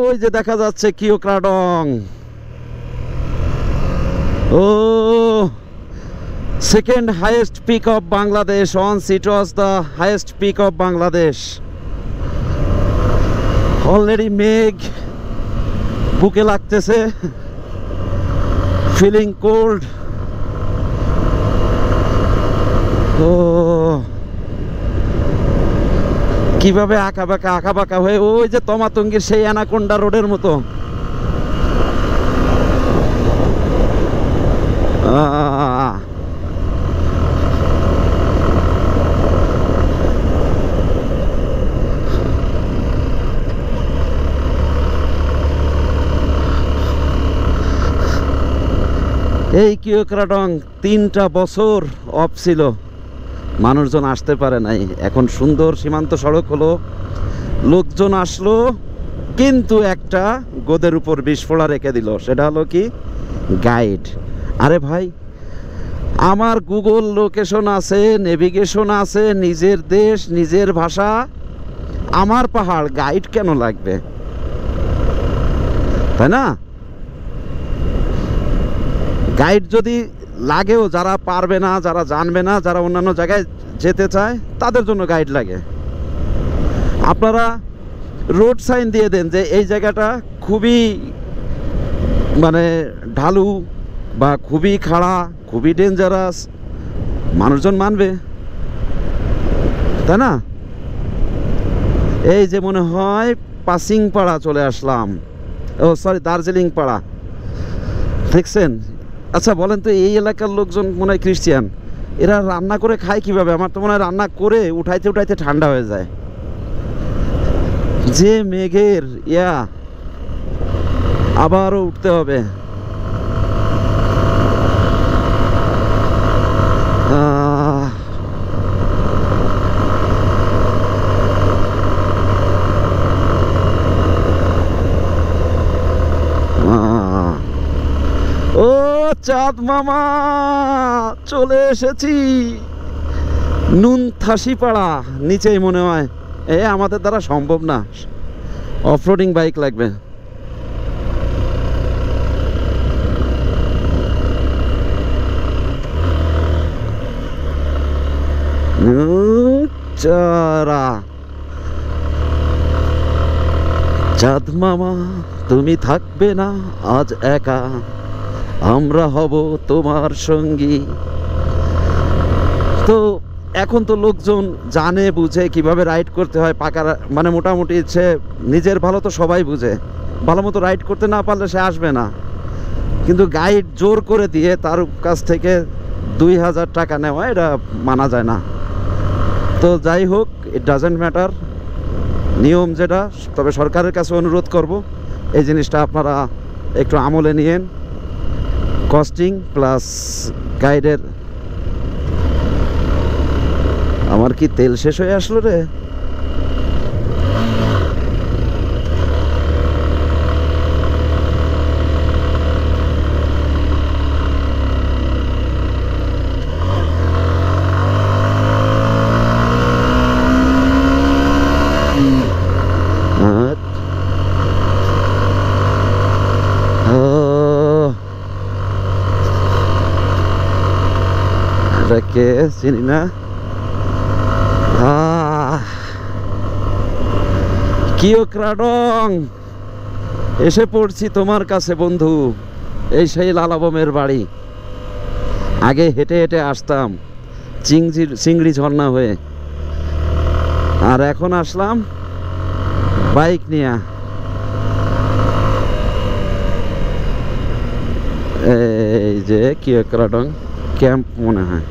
ওই যে দেখা যাচ্ছে কিওক্রাডং। ও, second highest peak of Bangladesh. Once it was the highest peak of Bangladesh. Already মেঘ বুকে লাগতেছে, feeling cold. ও কিভাবে আঁকা বাঁকা হয়ে ওই যে তমাতঙ্গির সেই অ্যানাকোন্ডা রোডের মতো। এই কিওক্রাডং 3টা বছর অফ ছিল, মানুষজন আসতে পারে নাই। এখন সুন্দর সীমান্ত সড়ক হলো, লোকজন আসলো, কিন্তু একটা গোদের উপর বিস্ফোড়া রেখে দিল। সেটা হলো কি? গাইড। আরে ভাই, আমার গুগল লোকেশন আছে, নেভিগেশন আছে, নিজের দেশ, নিজের ভাষা, আমার পাহাড়, গাইড কেন লাগবে? তাই না? গাইড যদি লাগেও, যারা পারবে না, যারা জানবে না, যারা অন্যান্য জায়গায় যেতে চায়, তাদের জন্য গাইড লাগে। আপনারা রোড সাইন দিয়ে দেন যে এই জায়গাটা খুবই মানে ঢালু বা খুবই খাড়া, খুবই ডেঞ্জারাস, মানুষজন মানবে, তাই না? এই যে মনে হয় পাসিং পাড়া চলে আসলাম, ও সরি, দার্জিলিং পাড়া, দেখছেন? আচ্ছা বলেন তো, এই এলাকার লোকজন মনে হয় খ্রিস্টান, এরা রান্না করে খায় কিভাবে? আমার তো মনে হয় রান্না করে উঠাইতে উঠাইতে ঠান্ডা হয়ে যায়। যে মেঘের আবারও উঠতে হবে। ও চাঁদ মামা, চলে এসেছি নুনথাসি পাড়া। নিচেই মনে হয়, আমাদের দ্বারা সম্ভব না, অফরোডিং বাইক লাগবে। চাঁদ মামা তুমি থাকবে না আজ একা, আমরা হব তোমার সঙ্গী। তো এখন তো লোকজন জানে বুঝে কিভাবে রাইড করতে হয়, পাকা মানে মোটামুটি সে নিজের ভালো তো সবাই বুঝে, ভালো মতো রাইড করতে না পারলে সে আসবে না। কিন্তু গাইড জোর করে দিয়ে তার কাছ থেকে 2000 টাকা নেওয়া, এটা মানা যায় না। তো যাই হোক, ইট ডাজেন্ট ম্যাটার, নিয়ম যেটা। তবে সরকারের কাছে অনুরোধ করব, এই জিনিসটা আপনারা একটু আমলে নিয়েন। কস্টিং প্লাস গাইডের। আমার কি তেল শেষ হয়ে আসলো রে? কে চিনি না। কিওক্রাডং এসে পড়ছি তোমার কাছে বন্ধু। এই সেই লালাবমের বাড়ি। আগে হেঁটে হেঁটে আসতাম চিংড়ি ঝর্ণা হয়ে, আর এখন আসলাম বাইক নিয়ে। এই যে কিওক্রাডং ক্যাম্প মনে হয়।